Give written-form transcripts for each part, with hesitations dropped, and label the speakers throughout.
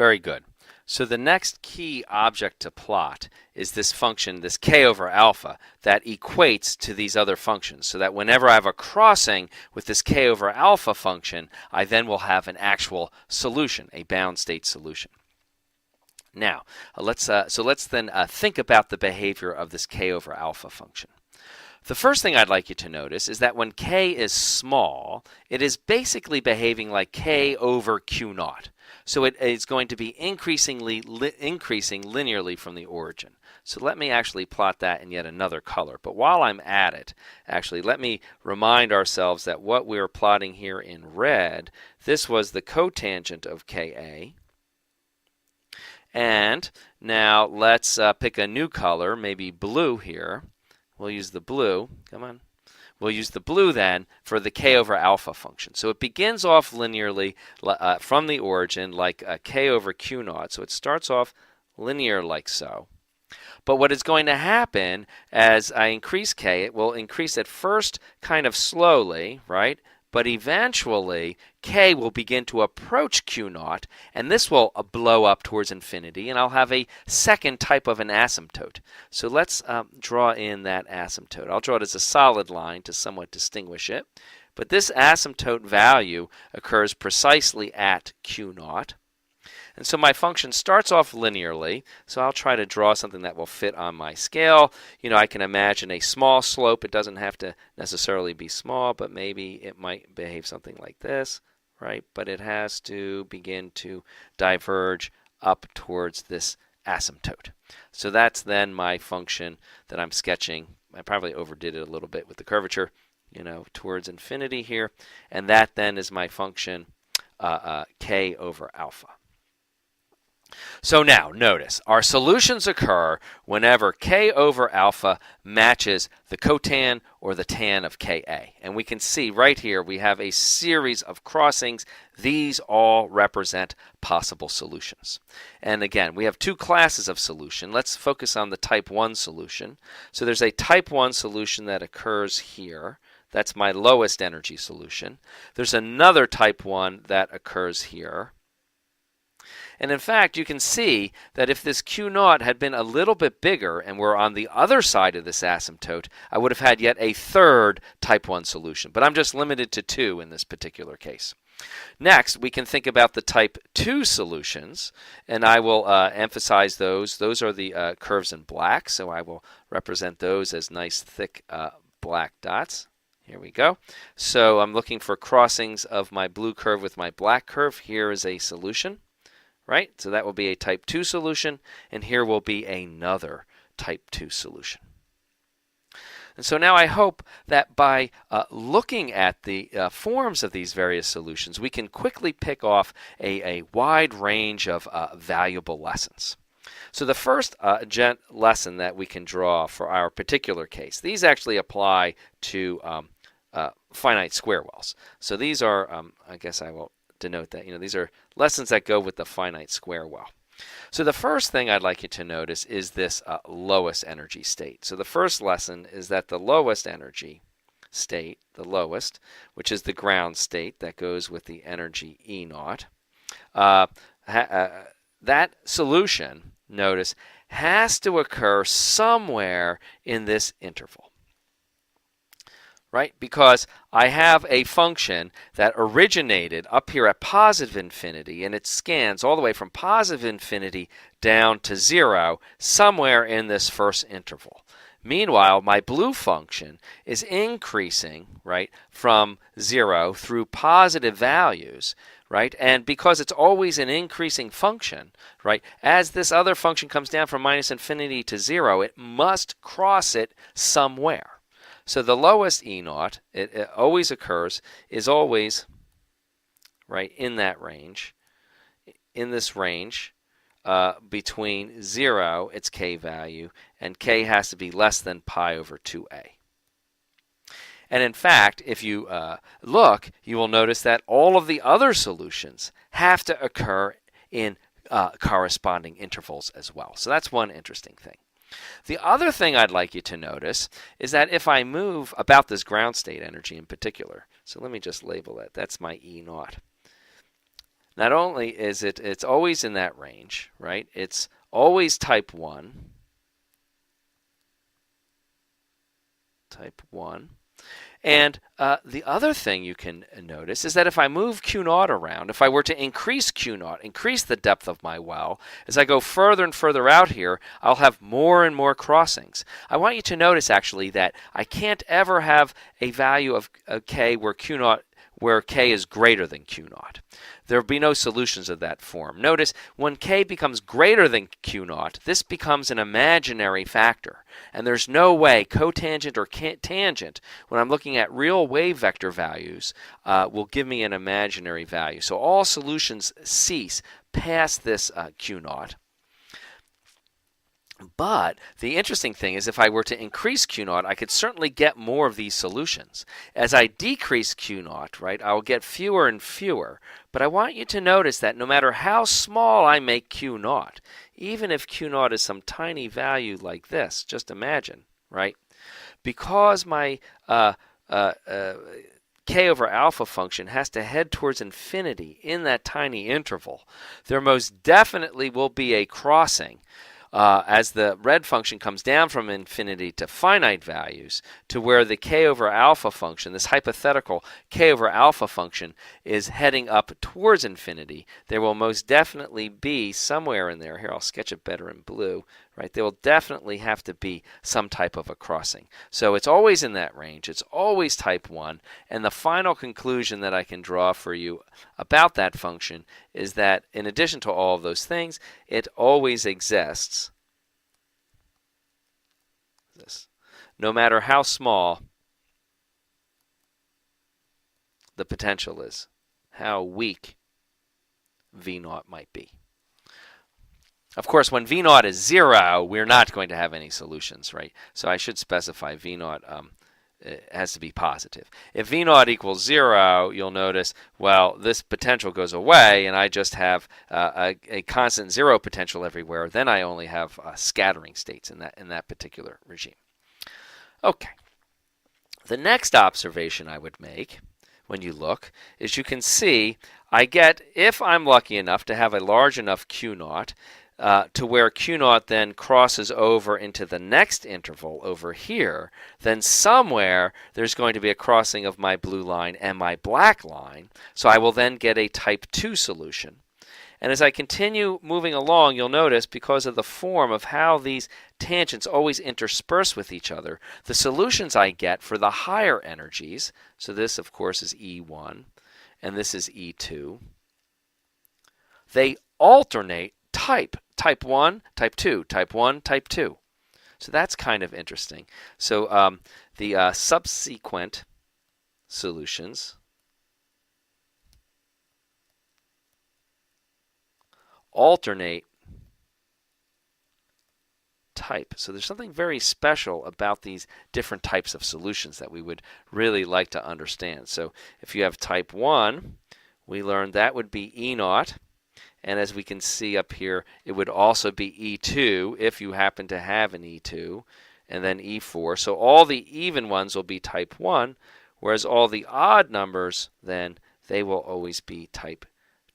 Speaker 1: Very good. So the next key object to plot is this function, this k over alpha, that equates to these other functions, so that whenever I have a crossing with this k over alpha function, I then will have an actual solution, a bound state solution. Now, let's then think about the behavior of this k over alpha function. The first thing I'd like you to notice is that when k is small, it is basically behaving like k over q naught. So it is going to be increasing linearly from the origin. So let me actually plot that in yet another color. But while I'm at it, actually, let me remind ourselves that what we're plotting here in red, this was the cotangent of Ka. And now let's pick a new color, maybe blue here. We'll use the blue. Come on. We'll use the blue then for the k over alpha function. So it begins off linearly from the origin like k over q naught. So it starts off linear like so. But what is going to happen as I increase k, it will increase at first kind of slowly, right? But eventually, k will begin to approach q naught, and this will blow up towards infinity, and I'll have a second type of an asymptote. So let's draw in that asymptote. I'll draw it as a solid line to somewhat distinguish it. But this asymptote value occurs precisely at q naught. And so my function starts off linearly, so I'll try to draw something that will fit on my scale. I can imagine a small slope. It doesn't have to necessarily be small, but maybe it might behave something like this, right? But it has to begin to diverge up towards this asymptote. So that's then my function that I'm sketching. I probably overdid it a little bit with the curvature, towards infinity here. And that then is my function k over alpha. So now, notice, our solutions occur whenever k over alpha matches the cotan or the tan of Ka. And we can see right here we have a series of crossings. These all represent possible solutions. And again, we have two classes of solution. Let's focus on the type 1 solution. So there's a type 1 solution that occurs here. That's my lowest energy solution. There's another type 1 that occurs here. And in fact, you can see that if this q naught had been a little bit bigger and were on the other side of this asymptote, I would have had yet a third type 1 solution. But I'm just limited to 2 in this particular case. Next, we can think about the type 2 solutions, and I will emphasize those. Those are the curves in black, so I will represent those as nice, thick black dots. Here we go. So I'm looking for crossings of my blue curve with my black curve. Here is a solution. Right? So that will be a type 2 solution, and here will be another type 2 solution. And so now I hope that by looking at the forms of these various solutions, we can quickly pick off a wide range of valuable lessons. So the first lesson that we can draw for our particular case, these actually apply to finite square wells. So these are, I guess I will denote that, these are lessons that go with the finite square well. So the first thing I'd like you to notice is this lowest energy state. So the first lesson is that the lowest energy state, the lowest, which is the ground state that goes with the energy E naught, that solution, notice, has to occur somewhere in this interval. Right? Because I have a function that originated up here at positive infinity, and it scans all the way from positive infinity down to 0 somewhere in this first interval. Meanwhile, my blue function is increasing, right, from 0 through positive values, right? And because it's always an increasing function, right, as this other function comes down from minus infinity to 0, it must cross it somewhere. So the lowest E naught, it always occurs, is always right in that range, in this range between 0, its k value, and k has to be less than pi over 2a. And in fact, if you look, you will notice that all of the other solutions have to occur in corresponding intervals as well. So that's one interesting thing. The other thing I'd like you to notice is that if I move about this ground state energy in particular, so let me just label that. That's my E naught. not only is it's always in that range, right? It's always type 1. Type 1. And the other thing you can notice is that if I move Q naught around, if I were to increase Q naught, increase the depth of my well, as I go further and further out here, I'll have more and more crossings. I want you to notice actually that I can't ever have a value of K where K is greater than Q naught. There will be no solutions of that form. Notice when K becomes greater than Q naught, this becomes an imaginary factor. And there's no way cotangent or tangent, when I'm looking at real wave vector values, will give me an imaginary value. So all solutions cease past this Q naught. But the interesting thing is if I were to increase Q naught, I could certainly get more of these solutions. As I decrease Q naught, right, I will get fewer and fewer. But I want you to notice that no matter how small I make Q naught, even if Q naught is some tiny value like this, just imagine, right? Because my K over alpha function has to head towards infinity in that tiny interval, there most definitely will be a crossing as the red function comes down from infinity to finite values to where the K over alpha function, this hypothetical K over alpha function, is heading up towards infinity. There will most definitely be somewhere in there, here I'll sketch it better in blue, right? There will definitely have to be some type of a crossing. So it's always in that range, it's always type 1, and the final conclusion that I can draw for you about that function is that in addition to all of those things, it always exists. No matter how small the potential is, how weak V naught might be. Of course, when V naught is 0, we're not going to have any solutions, right? So I should specify V naught has to be positive. If V naught equals 0, you'll notice, well, this potential goes away, and I just have a constant 0 potential everywhere. Then I only have scattering states in that particular regime. Okay. The next observation I would make when you look is you can see I get, if I'm lucky enough to have a large enough Q naught, to where Q naught then crosses over into the next interval over here, then somewhere there's going to be a crossing of my blue line and my black line, so I will then get a type 2 solution. And as I continue moving along, you'll notice, because of the form of how these tangents always intersperse with each other, the solutions I get for the higher energies, so this of course is E1 and this is E2, they alternate type 1, type 2, type 1, type 2. So that's kind of interesting. So the subsequent solutions alternate type. So there's something very special about these different types of solutions that we would really like to understand. So if you have type 1, we learned that would be E naught. And as we can see up here, it would also be E2 if you happen to have an E2, and then E4. So all the even ones will be type 1, whereas all the odd numbers, then they will always be type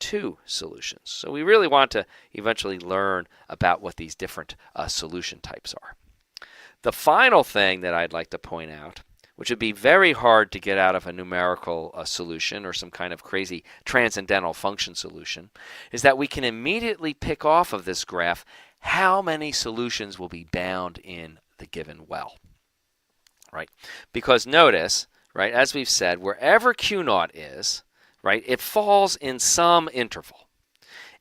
Speaker 1: 2 solutions. So we really want to eventually learn about what these different solution types are. The final thing that I'd like to point out, which would be very hard to get out of a numerical solution or some kind of crazy transcendental function solution, is that we can immediately pick off of this graph how many solutions will be bound in the given well. Right? Because notice, right, as we've said, wherever Q naught is, right, it falls in some interval.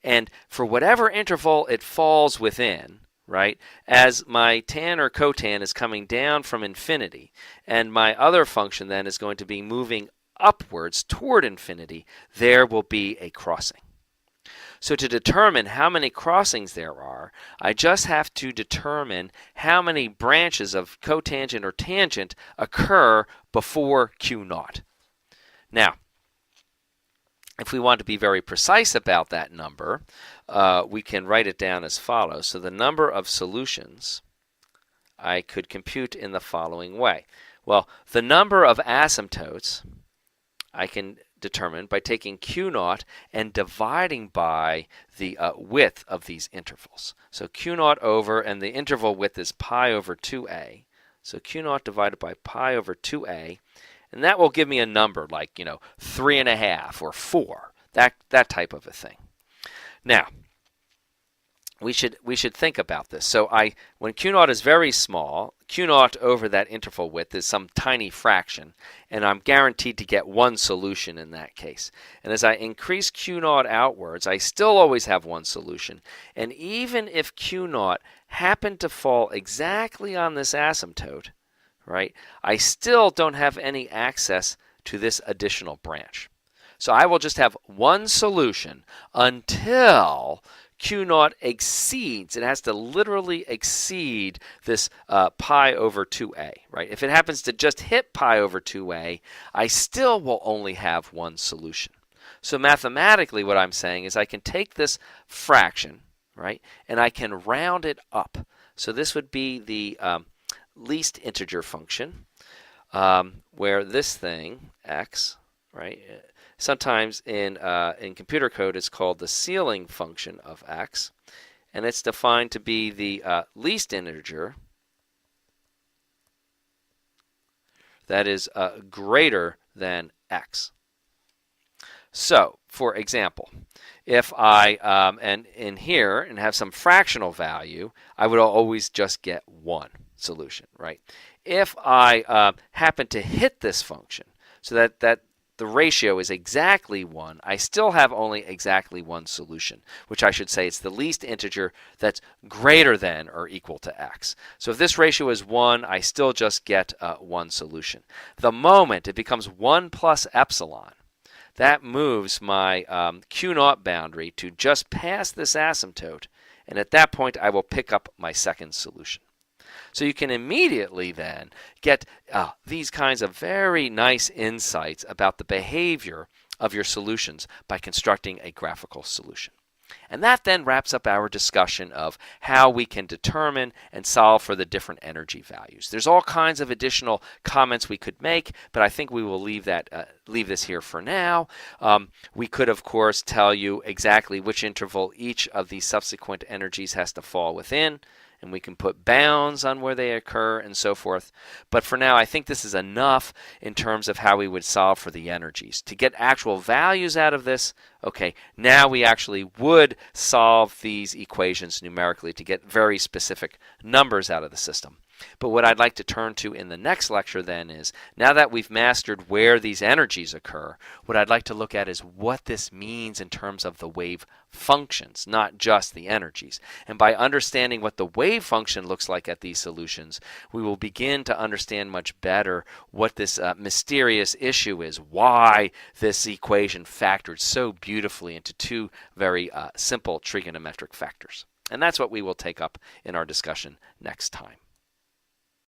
Speaker 1: And for whatever interval it falls within, right, as my tan or cotan is coming down from infinity, and my other function then is going to be moving upwards toward infinity, there will be a crossing. So to determine how many crossings there are, I just have to determine how many branches of cotangent or tangent occur before Q naught. Now, if we want to be very precise about that number, we can write it down as follows. So the number of solutions I could compute in the following way. Well, the number of asymptotes I can determined by taking Q naught and dividing by the width of these intervals. So Q naught over, and the interval width is pi over 2a. So Q naught divided by pi over 2a, and that will give me a number like, 3.5 or 4, that type of a thing. Now, we should think about this. So when Q naught is very small, Q naught over that interval width is some tiny fraction, and I'm guaranteed to get one solution in that case. And as I increase Q naught outwards, I still always have one solution. And even if Q naught happened to fall exactly on this asymptote, right, I still don't have any access to this additional branch. So I will just have one solution until Q naught exceeds, it has to literally exceed this pi over 2a, right? If it happens to just hit pi over 2a, I still will only have one solution. So mathematically what I'm saying is I can take this fraction, right, and I can round it up. So this would be the least integer function, where this thing, x, right, sometimes in computer code it's called the ceiling function of x, and it's defined to be the least integer that is greater than x. So, for example, if I and in here and have some fractional value, I would always just get one solution, right? If I happen to hit this function, so that the ratio is exactly 1, I still have only exactly one solution, which I should say it's the least integer that's greater than or equal to x. So if this ratio is 1, I still just get one solution. The moment it becomes 1 plus epsilon, that moves my Q naught boundary to just past this asymptote, and at that point I will pick up my second solution. So you can immediately then get these kinds of very nice insights about the behavior of your solutions by constructing a graphical solution. And that then wraps up our discussion of how we can determine and solve for the different energy values. There's all kinds of additional comments we could make, but I think we will leave this here for now. We could, of course, tell you exactly which interval each of these subsequent energies has to fall within, and we can put bounds on where they occur and so forth. But for now, I think this is enough in terms of how we would solve for the energies. To get actual values out of this, okay, now we actually would solve these equations numerically to get very specific numbers out of the system. But what I'd like to turn to in the next lecture then is, now that we've mastered where these energies occur, what I'd like to look at is what this means in terms of the wave functions, not just the energies. And by understanding what the wave function looks like at these solutions, we will begin to understand much better what this mysterious issue is, why this equation factored so beautifully into two very simple trigonometric factors. And that's what we will take up in our discussion next time.